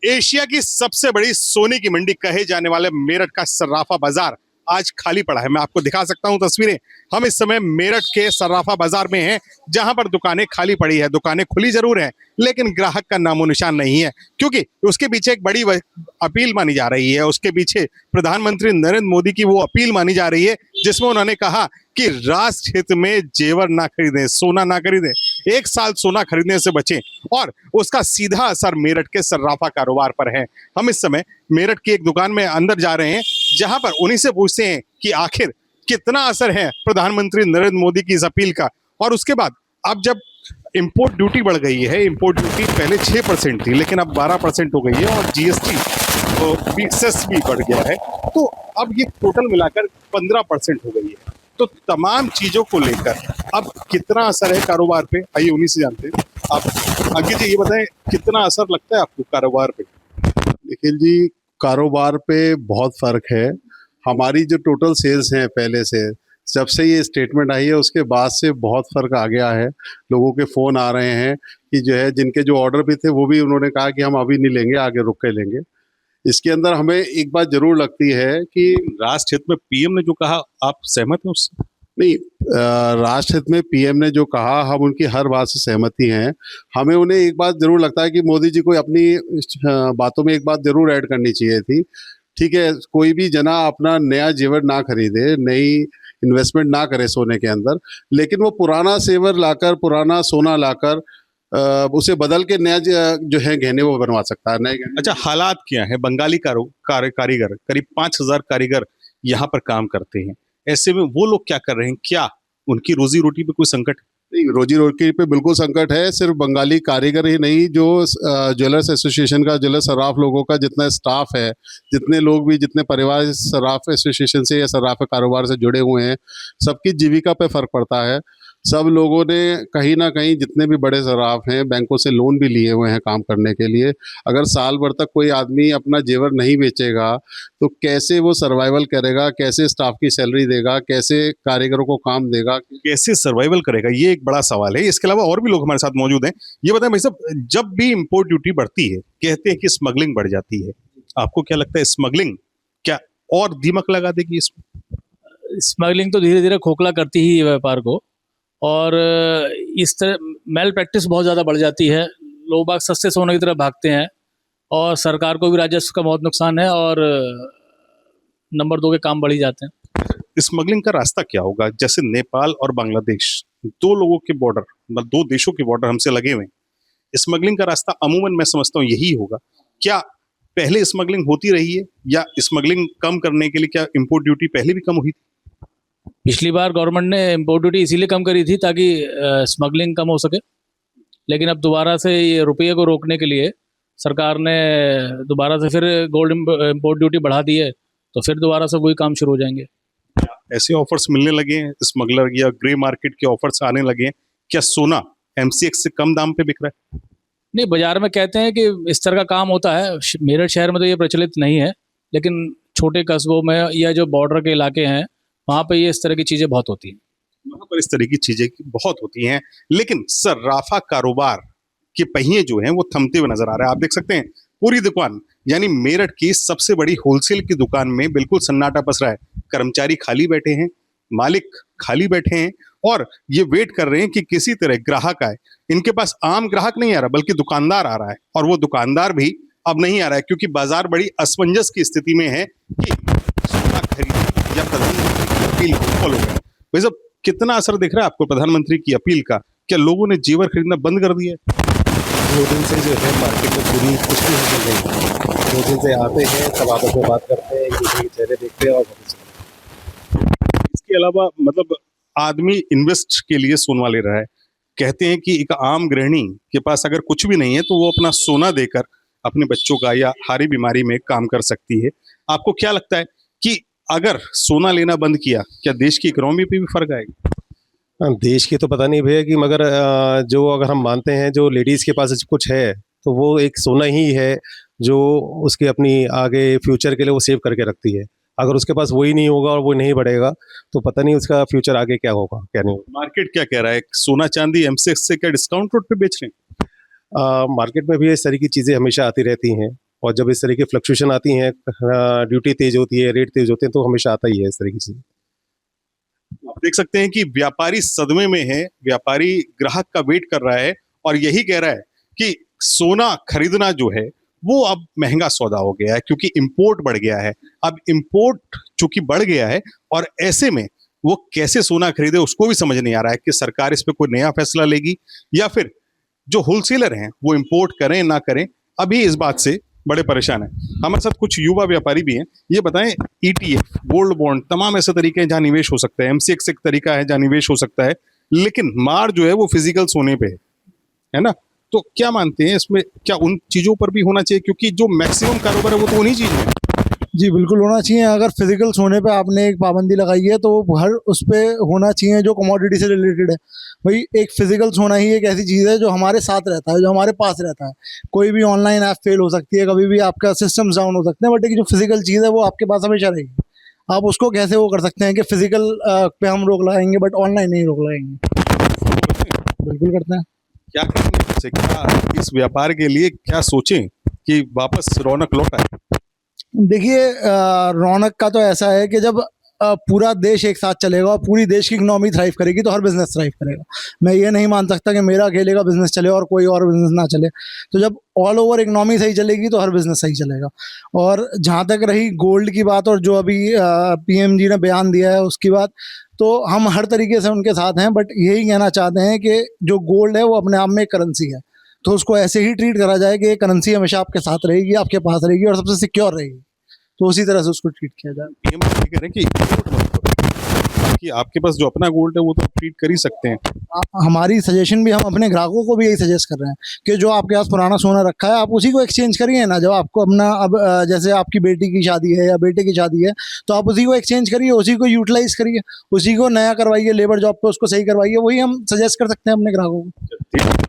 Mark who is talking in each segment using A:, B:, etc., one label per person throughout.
A: Asia की सबसे बड़ी सोने की मंडी कहे जाने वाले मेरठ का सर्राफा बाजार आज खाली पड़ा है। मैं आपको दिखा सकता हूं तस्वीरें। हम इस समय मेरठ के सर्राफा बाजार में हैं, जहां पर दुकानें खाली पड़ी है। दुकानें खुली जरूर हैं, लेकिन ग्राहक का नामो निशान नहीं है, क्योंकि उसके पीछे एक बड़ी अपील मानी जा रही है। उसके पीछे प्रधानमंत्री नरेंद्र मोदी की वो अपील मानी जा रही है, जिसमें उन्होंने कहा कि राष्ट्र हित में जेवर ना खरीदें, सोना ना खरीदें, 1 साल सोना खरीदने से बचें। और उसका सीधा असर मेरठ के सर्राफा कारोबार पर है। हम इस समय मेरठ की एक दुकान में अंदर जा रहे हैं, जहां पर उन्हीं से पूछते हैं कि आखिर कितना असर है प्रधानमंत्री नरेंद्र मोदी की इस अपील का। और उसके बाद अब जब इंपोर्ट ड्यूटी बढ़ गई है, इंपोर्ट ड्यूटी पहले 6% थी, लेकिन अब 12% हो गई है, और जीएसटी सेस भी बढ़ गया है, तो अब ये टोटल मिलाकर 15% हो गई है। तो तमाम चीजों को लेकर अब कितना असर है कारोबार पे, आइए उन्हीं से जानते हैं। आप आगे जी ये बताएं, कितना असर लगता है आपको कारोबार पे?
B: देखिए जी, कारोबार पे बहुत फ़र्क है। हमारी जो टोटल सेल्स हैं पहले से, जब से ये स्टेटमेंट आई है उसके बाद से बहुत फ़र्क आ गया है। लोगों के फ़ोन आ रहे हैं कि जो है, जिनके जो ऑर्डर भी थे वो भी उन्होंने कहा कि हम अभी नहीं लेंगे, आगे रुक के लेंगे। इसके अंदर हमें एक बात ज़रूर लगती है कि
A: राष्ट्र हित में पीएम ने जो कहा, आप सहमत हैं उससे?
B: नहीं, राष्ट्र हित में पीएम ने जो कहा, हम उनकी हर बात से सहमति हैं। हमें उन्हें एक बात ज़रूर लगता है कि मोदी जी को अपनी बातों में एक बात ज़रूर ऐड करनी चाहिए थी। ठीक है, कोई भी जना अपना नया जेवर ना खरीदे, नई इन्वेस्टमेंट ना करे सोने के अंदर, लेकिन वो पुराना जेवर लाकर, पुराना सोना लाकर उसे बदल के नया जो है गहने वो बनवा सकता है, नए गहने।
A: अच्छा, हालात क्या है? बंगाली कारीगर, करीब 5,000 कारीगर यहाँ पर काम करते हैं। ऐसे में वो लोग क्या कर रहे हैं? क्या उनकी रोजी रोटी पे कोई संकट है?
B: नहीं, रोजी रोटी पे बिल्कुल संकट है। सिर्फ बंगाली कारीगर ही नहीं, जो ज्वेलर्स एसोसिएशन का, ज्वेलर सर्राफ लोगों का जितना स्टाफ है, जितने लोग भी, जितने परिवार इस सर्राफ एसोसिएशन से या सर्राफ कारोबार से जुड़े हुए हैं, सबकी जीविका पे फर्क पड़ता है। सब लोगों ने कहीं ना कहीं, जितने भी बड़े सर्राफ हैं, बैंकों से लोन भी लिए हुए हैं काम करने के लिए। अगर साल भर तक कोई आदमी अपना जेवर नहीं बेचेगा तो कैसे वो सर्वाइवल करेगा, कैसे स्टाफ की सैलरी देगा, कैसे कारीगरों को काम देगा,
A: कैसे सर्वाइवल करेगा, ये एक बड़ा सवाल है। इसके अलावा और भी लोग हमारे साथ मौजूद हैं। ये बताएं भाई साहब, जब भी इंपोर्ट ड्यूटी बढ़ती है, कहते हैं कि स्मगलिंग बढ़ जाती है। आपको क्या लगता है, स्मगलिंग क्या और दीमक लगा देगी इसमें?
C: स्मगलिंग तो धीरे धीरे खोखला करती ही है व्यापार को, और इस तरह मेल प्रैक्टिस बहुत ज़्यादा बढ़ जाती है। लोग बाग सस्ते सोने की तरफ भागते हैं, और सरकार को भी राजस्व का बहुत नुकसान है, और नंबर 2 के काम बढ़ ही जाते हैं।
A: स्मगलिंग का रास्ता क्या होगा? जैसे नेपाल और बांग्लादेश, दो लोगों के बॉर्डर, मतलब दो देशों के बॉर्डर हमसे लगे हुए हैं। स्मगलिंग का रास्ता अमूमन मैं समझता हूँ यही होगा। क्या पहले स्मगलिंग होती रही है, या स्मगलिंग कम करने के लिए क्या इंपोर्ट ड्यूटी पहले भी कम हुई थी?
C: पिछली बार गवर्नमेंट ने इम्पोर्ट ड्यूटी इसीलिए कम करी थी ताकि स्मगलिंग कम हो सके, लेकिन अब दोबारा से ये रुपये को रोकने के लिए सरकार ने दोबारा से फिर गोल्ड इम्पोर्ट ड्यूटी बढ़ा दी है, तो फिर दोबारा से वही काम शुरू हो जाएंगे।
A: ऐसे ऑफर्स मिलने लगे हैं, स्मगलर या ग्रे मार्केट के ऑफर्स आने लगे हैं? क्या सोना एमसीएक्स से कम दाम पे बिक रहा है?
C: नहीं, बाजार में कहते हैं कि इस तरह का काम होता है। मेरठ शहर में तो ये प्रचलित नहीं है, लेकिन छोटे कस्बों में या जो बॉर्डर के इलाके हैं, वहाँ पे ये इस तरह की चीज़ें बहुत होती हैं।
A: वहां पर इस तरह की चीजें बहुत होती हैं, लेकिन सर्राफा कारोबार के पहिए जो हैं वो थमते हुए नजर आ रहे हैं। आप देख सकते हैं पूरी दुकान, यानी मेरठ की सबसे बड़ी होलसेल की दुकान में बिल्कुल सन्नाटा पसरा है। कर्मचारी खाली बैठे हैं, मालिक खाली बैठे हैं, और ये वेट कर रहे हैं कि किसी तरह ग्राहक आए। इनके पास आम ग्राहक नहीं आ रहा, बल्कि दुकानदार आ रहा है, और वो दुकानदार भी अब नहीं आ रहा है, क्योंकि बाजार बड़ी असमंजस की स्थिति में है कि सोना खरीदे या प्रधानमंत्री की अपील फॉलो करें। भाई साहब, कितना असर दिख रहा है आपको प्रधानमंत्री की अपील का? क्या लोगों ने जेवर खरीदना बंद कर दिया है?
D: 2 दिन से जो है मार्केट में पूरी कुछ भी नहीं चल रही है। 2 दिन से आते हैं, सब आपस में बात करते हैं, एक दूसरे के चेहरे देखते हैं और
A: इसके अलावा मतलब आदमी इन्वेस्ट के लिए सोना ले रहा है। कहते हैं कि एक आम गृहिणी के पास अगर कुछ भी नहीं है तो वो अपना सोना देकर अपने बच्चों का या हारी बीमारी में काम कर सकती है। आपको क्या लगता है कि अगर सोना लेना बंद किया, क्या देश की इकोनॉमी पे भी फर्क आएगा?
D: देश की तो पता नहीं भैया, कि मगर जो अगर हम मानते हैं, जो लेडीज़ के पास कुछ है तो वो एक सोना ही है जो उसके अपनी आगे फ्यूचर के लिए वो सेव करके रखती है। अगर उसके पास वही नहीं होगा और वो नहीं बढ़ेगा तो पता नहीं उसका फ्यूचर आगे क्या होगा, क्या नहीं होगा।
A: मार्केट क्या कह रहा है? सोना चांदी एमसीएक्स से क्या डिस्काउंट रेट पे बेच रहे हैं?
D: मार्केट में भी इस तरह की चीज़ें हमेशा आती रहती हैं, और जब इस तरह की फ्लक्चुएशन आती हैं, ड्यूटी तेज होती है, रेट तेज होते हैं, तो हमेशा आता ही है इस तरीके से।
A: आप देख सकते हैं कि व्यापारी सदमे में है, व्यापारी ग्राहक का वेट कर रहा है और यही कह रहा है कि सोना खरीदना जो है वो अब महंगा सौदा हो गया है क्योंकि इंपोर्ट बढ़ गया है। अब इंपोर्ट चूंकि बढ़ गया है और ऐसे में वो कैसे सोना खरीदे उसको भी समझ नहीं आ रहा है कि सरकार इस पे कोई नया फैसला लेगी या फिर जो होलसेलर हैं वो इंपोर्ट करें ना करें, अभी इस बात से बड़े परेशान हैं। हमारे साथ कुछ युवा व्यापारी भी हैं। ये बताएं, ईटीएफ, गोल्ड बॉन्ड, तमाम ऐसे तरीके हैं जहां निवेश हो सकता है, एमसीएक्स एक तरीका है जहां निवेश हो सकता है, लेकिन मार जो है वो फिजिकल सोने पे है ना? तो क्या मानते हैं इसमें, क्या उन चीजों पर भी होना चाहिए क्योंकि जो मैक्सिमम कारोबार है वो तो उन्हीं चीज में है।
E: जी बिल्कुल होना चाहिए। अगर फिजिकल सोने पे आपने एक पाबंदी लगाई है तो हर उस पे होना चाहिए जो कमोडिटी से रिलेटेड है। भाई एक फिजिकल सोना ही एक ऐसी चीज़ है जो हमारे साथ रहता है, जो हमारे पास रहता है। कोई भी ऑनलाइन ऐप फेल हो सकती है, कभी भी आपका सिस्टम डाउन हो सकते हैं, बट एक जो फिजिकल चीज़ है वो आपके पास हमेशा रहेगी। आप उसको कैसे वो कर सकते हैं कि फिजिकल पे हम रोक लगाएंगे बट ऑनलाइन नहीं रोक लगाएंगे। बिल्कुल करते हैं।
A: क्या करेंगे इससे? क्या इस व्यापार के लिए क्या सोचें कि वापस रौनक लौट आए?
E: देखिए रौनक का तो ऐसा है कि जब पूरा देश एक साथ चलेगा और पूरी देश की इकोनॉमी थ्राइव करेगी तो हर बिजनेस थ्राइव करेगा। मैं ये नहीं मान सकता कि मेरा अकेले का बिजनेस चले और कोई और बिजनेस ना चले। तो जब ऑल ओवर इकोनॉमी सही चलेगी तो हर बिजनेस सही चलेगा। और जहाँ तक रही गोल्ड की बात और जो अभी पीएम जी ने बयान दिया है उसकी बात, तो हम हर तरीके से उनके साथ हैं, बट यही कहना चाहते हैं कि जो गोल्ड है वो अपने आप में एक करेंसी है, तो उसको ऐसे ही ट्रीट करा जाए कि ये करेंसी हमेशा आपके साथ रहेगी, आपके पास रहेगी और सबसे सिक्योर रहेगी, तो उसी तरह से उसको ट्रीट किया जाए।
A: पीएम ये कह रहे हैं कि import मत करो, बाकी आपके पास जो अपना गोल्ड है वो तो ट्रीट कर ही सकते हैं।
E: हमारी सजेशन भी, हम अपने ग्राहकों को भी यही सजेस्ट कर रहे हैं कि जो आपके पास पुराना सोना रखा है आप उसी को एक्सचेंज करिए ना। जब आपको अपना अब जैसे आपकी बेटी की शादी है या बेटे की शादी है तो आप उसी को एक्सचेंज करिए, उसी को यूटिलाइज करिए, उसी को नया करवाइए, लेबर जॉब पे उसको सही करवाइए। वही हम सजेस्ट कर सकते हैं अपने ग्राहकों को।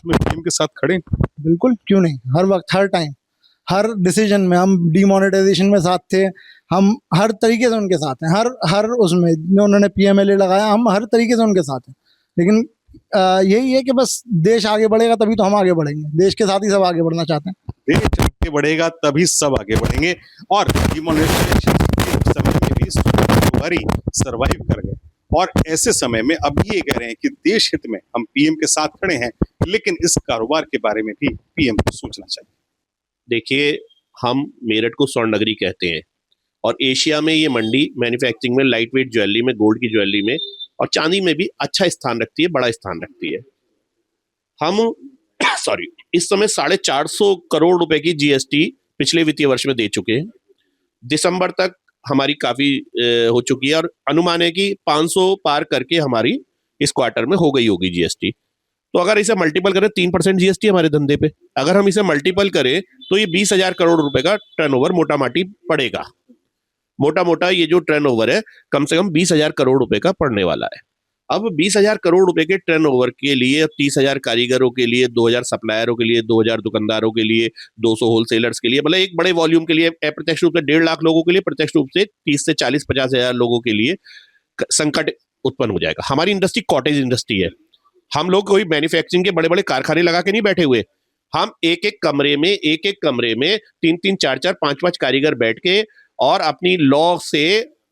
A: पीएम के साथ खड़े हैं।
E: बिल्कुल, क्यों नहीं, हर वक्त, हर टाइम, हर डिसीजन में। हम डिमोनेटाइजेशन में साथ थे, हम हर तरीके से उनके साथ हैं, हर उसमें जो उन्होंने पीएमएलए लगाया हम हर तरीके से उनके साथ हैं। लेकिन यही है कि बस देश आगे बढ़ेगा तभी तो हम आगे बढ़ेंगे। देश के साथ ही सब आगे बढ़ना चाहते हैं।
A: देश आगे बढ़ेगा तभी सब आगे बढ़ेंगे। और डिमोनेटाइजेशन के समय में भी सोनारी सरवाइव कर गए और ऐसे समय में अब ये कह रहे हैं कि देश हित में हम पीएम के साथ खड़े हैं, लेकिन इस कारोबार के बारे में भी पीएम को सोचना चाहिए।
F: देखिए, हम मेरठ को स्वर्ण नगरी कहते हैं और एशिया में ये मंडी मैन्युफैक्चरिंग में, लाइट वेट ज्वेलरी में, गोल्ड की ज्वेलरी में और चांदी में भी अच्छा स्थान रखती है, बड़ा स्थान रखती है। हम इस समय 450 करोड़ रुपए की जीएसटी पिछले वित्तीय वर्ष में दे चुके हैं। दिसंबर तक हमारी काफी हो चुकी है और अनुमान है कि 500 पार करके हमारी इस क्वार्टर में हो गई होगी जीएसटी। तो अगर इसे मल्टीपल करें, 3% जीएसटी हमारे धंधे पे, अगर हम इसे मल्टीपल करें तो ये 20,000 करोड़ रुपए का टर्नओवर मोटा माटी पड़ेगा। मोटा मोटा ये जो टर्नओवर है कम से कम 20,000 करोड़ रुपए का पड़ने वाला है। अब 20,000 करोड़ रुपए के टर्नओवर के लिए 30,000 कारीगरों के लिए, 2,000 सप्लायरों के लिए, 2,000 दुकानदारों के लिए, 200 होलसेलर्स के लिए, मतलब एक बड़े वॉल्यूम के लिए, अप्रत्यक्ष रूप से 1.5 लाख लोगों के लिए, प्रत्यक्ष रूप से 30 से 40-50 हजार लोगों के लिए संकट उत्पन्न हो जाएगा। हमारी इंडस्ट्री कॉटेज इंडस्ट्री है। हम लोग कोई मैन्युफैक्चरिंग के बड़े बड़े कारखाने लगा के नहीं बैठे हुए। हम एक एक कमरे में 3-3, 4-4, 5-5 कारीगर बैठ के और अपनी लॉ से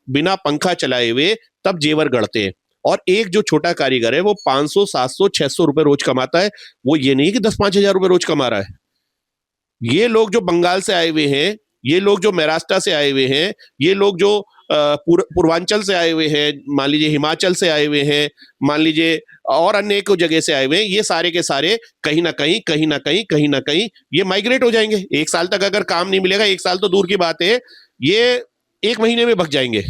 F: बिना पंखा चलाए हुए तब जेवर गढ़ते हैं। और एक जो छोटा कारीगर है वो 500, 700, 600 रुपए रोज कमाता है। वो ये नहीं कि 10-5 हजार रुपए रोज कमा रहा है। ये लोग जो बंगाल से आए हुए हैं, ये लोग जो महाराष्ट्र से आए हुए हैं, ये लोग जो पूर्वांचल से आए हुए हैं, मान लीजिए हिमाचल से आए हुए हैं, मान लीजिए और अन्य एक जगह से आए हुए हैं, ये सारे के सारे कहीं ना कहीं ये माइग्रेट हो जाएंगे। 1 साल तक अगर काम नहीं मिलेगा, 1 साल तो दूर की बात है, ये 1 महीने में भग जाएंगे।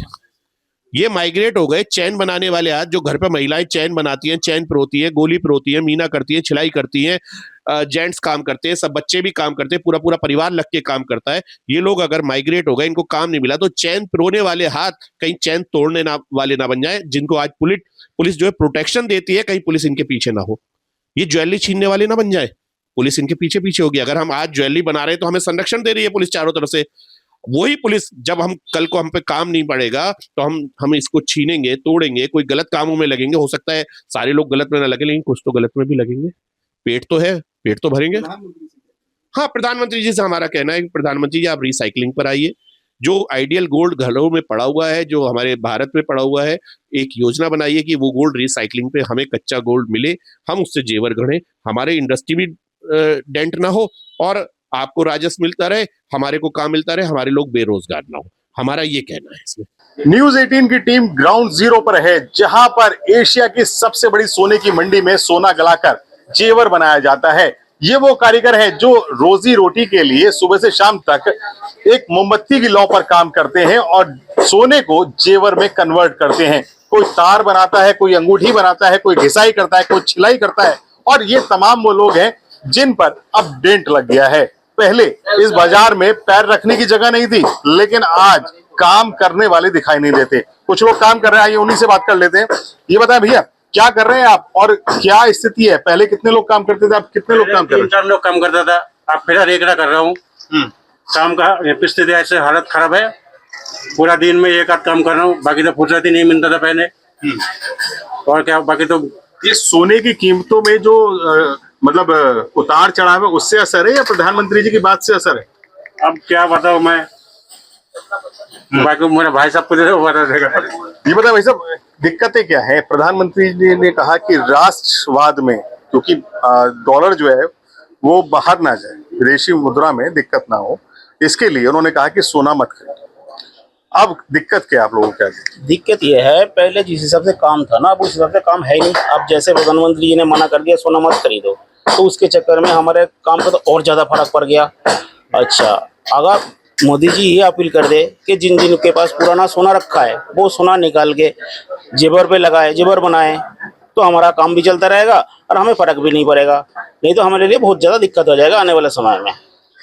F: ये माइग्रेट हो गए। चैन बनाने वाले आज जो घर पे महिलाएं चैन बनाती हैं, चैन परोती है, गोली परोती है, मीना करती है, छिलाई करती हैं, जेंट्स काम करते हैं, सब बच्चे भी काम करते हैं, पूरा पूरा परिवार लग के काम करता है। ये लोग अगर माइग्रेट हो गए, इनको काम नहीं मिला, तो चैन पिरोने वाले हाथ कहीं चैन तोड़ने वाले ना बन जाए, जिनको आज पुलिस जो है प्रोटेक्शन देती है, कहीं पुलिस इनके पीछे ना हो। ये ज्वेलरी छीनने वाले ना बन जाए, पुलिस इनके पीछे होगी। अगर हम आज ज्वेलरी बना रहे हैं तो हमें संरक्षण दे रही है पुलिस चारों तरफ से। वही पुलिस जब हम कल को हम पे काम नहीं पड़ेगा तो हम इसको छीनेंगे, तोड़ेंगे, कोई गलत कामों में लगेंगे। हो सकता है सारे लोग गलत में ना लगे, लेकिन कुछ तो गलत में भी लगेंगे। पेट तो है, पेट तो भरेंगे। हाँ, प्रधानमंत्री जी से हमारा कहना है कि प्रधानमंत्री जी आप रिसाइकलिंग पर आइए। जो आइडियल गोल्ड घरों में पड़ा हुआ है, जो हमारे भारत में पड़ा हुआ है, एक योजना बनाइए कि वो गोल्ड रिसाइकलिंग पे हमें कच्चा गोल्ड मिले, हम उससे जेवर गढ़ें, हमारे इंडस्ट्री भी डेंट ना हो और आपको राजस्व मिलता रहे, हमारे को काम मिलता रहे, हमारे लोग बेरोजगार ना हो। हमारा ये कहना है इसमें।
A: न्यूज 18 की टीम ग्राउंड जीरो पर है, जहां पर एशिया की सबसे बड़ी सोने की मंडी में सोना गलाकर जेवर बनाया जाता है। ये वो कारीगर है जो रोजी रोटी के लिए सुबह से शाम तक एक मोमबत्ती की लौ पर काम करते हैं और सोने को जेवर में कन्वर्ट करते हैं। कोई तार बनाता है, कोई अंगूठी बनाता है, कोई घिसाई करता है, कोई छिलाई करता है और ये तमाम वो लोग हैं जिन पर अब डेंट लग गया है। पहले इस बाजार में पैर रखने की जगह नहीं थी, लेकिन आज काम करने वाले दिखाई नहीं देते। कुछ लोग काम कर रहे हैं, आइए उन्हीं से बात कर लेते हैं। ये बताएं भैया, क्या कर रहे हैं आप और क्या स्थिति है? पहले कितने लोग काम करते थे, आप कितने लोग काम कर रहे हैं?
G: 3-4 लोग काम करता था, अब फिर रेगड़ा कर रहा हूँ। काम का स्थिति ऐसे हालत खराब है, पूरा दिन में एक आध काम कर रहा हूँ, बाकी तो फुर्सत ही नहीं मिलता था पहले। और क्या, बाकी तो
A: ये सोने की कीमतों में जो मतलब उतार चढ़ाव है, उससे असर है या प्रधानमंत्री जी की बात से असर है?
G: अब क्या बताऊँ मैं, बाकी मेरे भाई साहब को बता देगा।
A: ये बताए भाई साहब, दिक्कतें क्या है? प्रधानमंत्री जी ने कहा कि राष्ट्रवाद में, क्योंकि डॉलर जो है वो बाहर ना जाए, विदेशी मुद्रा में दिक्कत ना हो, इसके लिए उन्होंने कहा कि सोना मत खरीदो। अब दिक्कत क्या आप लोगों को? क्या
H: दिक्कत ये है, पहले जिस हिसाब से काम था ना, अब उस हिसाब से काम है ही नहीं। अब जैसे प्रधानमंत्री जी ने मना कर दिया सोना मत खरीदो, तो उसके चक्कर में हमारे काम पे तो और ज्यादा फर्क पड़ गया। अच्छा, अगर मोदी जी ये अपील कर दे कि जिन जिन के पास पुराना सोना रखा है वो सोना निकाल के जेवर पे लगाए, जेवर बनाए, तो हमारा काम भी चलता रहेगा और हमें फर्क भी नहीं पड़ेगा। नहीं तो हमारे लिए बहुत ज्यादा दिक्कत हो जाएगा आने वाले समय में।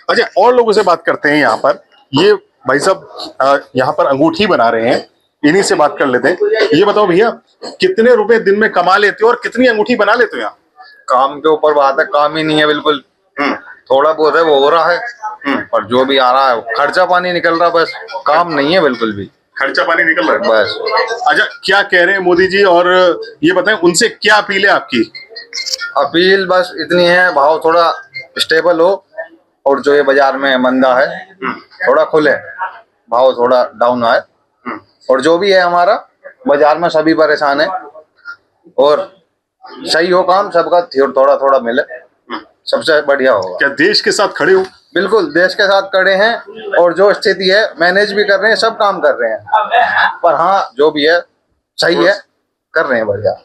A: अच्छा, और लोगों से बात करते हैं। यहाँ पर ये भाई साहब यहाँ पर अंगूठी बना रहे हैं, इन्हीं से बात कर लेते हैं। ये बताओ भैया, कितने रुपए दिन में कमा लेते हो और कितनी अंगूठी बना लेते हो यहाँ?
I: काम के ऊपर बात है, काम ही नहीं है बिल्कुल। थोड़ा बहुत है वो हो रहा है, और जो भी आ रहा है खर्चा पानी निकल रहा है, बस काम नहीं है बिल्कुल भी,
A: खर्चा पानी निकल रहा है
I: बस।
A: अच्छा, क्या कह रहे हैं मोदी जी? और ये बताएं, उनसे क्या अपील है आपकी?
I: अपील बस इतनी है, भाव थोड़ा स्टेबल हो और जो ये बाजार में मंदा है थोड़ा खुले, भाव थोड़ा डाउन आए, और जो भी है हमारा बाजार में सभी परेशान है और सही हो काम सबका, थोड़ा थोड़ा मिले, सबसे बढ़िया होगा।
A: क्या देश के साथ खड़े हो?
I: बिल्कुल देश के साथ खड़े हैं और जो स्थिति है मैनेज भी कर रहे हैं, सब काम कर रहे हैं, पर हाँ जो भी है सही है, कर रहे हैं बढ़िया।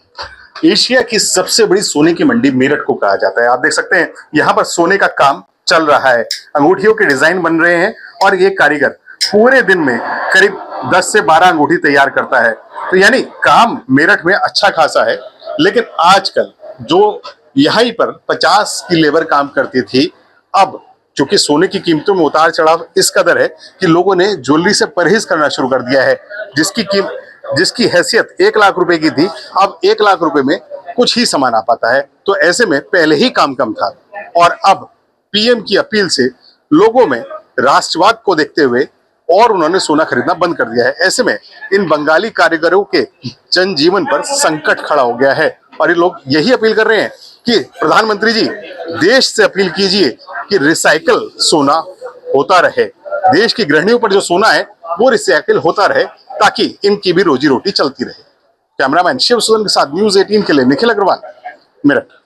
A: एशिया की सबसे बड़ी सोने की मंडी मेरठ को कहा जाता है। आप देख सकते हैं यहाँ पर सोने का काम चल रहा है, अंगूठियों के डिजाइन बन रहे हैं और ये कारीगर पूरे दिन में करीब 10 से 12 अंगूठी तैयार करता है। तो यानी काम मेरठ में अच्छा खासा है। लेकिन आजकल जो यहीं पर 50 की लेबर काम करती थी, अब चूंकि सोने की कीमतों में उतार चढ़ाव इस कदर है कि लोगों ने ज्वेलरी से परहेज करना शुरू कर दिया है। जिसकी हैसियत 1 लाख रुपए की थी, अब 1 लाख रुपए में कुछ ही सामान आ पाता है। तो ऐसे में पहले ही काम कम था और अब पीएम की अपील से लोगों में राष्ट्रवाद को देखते हुए और उन्होंने सोना खरीदना बंद कर दिया है। ऐसे में इन बंगाली कारीगरों के जनजीवन पर संकट खड़ा हो गया है और ये लोग यही अपील कर रहे हैं कि प्रधानमंत्री जी देश से अपील कीजिए कि रिसाइकल सोना होता रहे, देश की गृहिणियों पर जो सोना है वो रिसाइकल होता रहे, ताकि इनकी भी रोजी रोटी चलती रहे। कैमरामैन शिव सुदन के साथ न्यूज 18 के लिए निखिल अग्रवाल, मेरठ।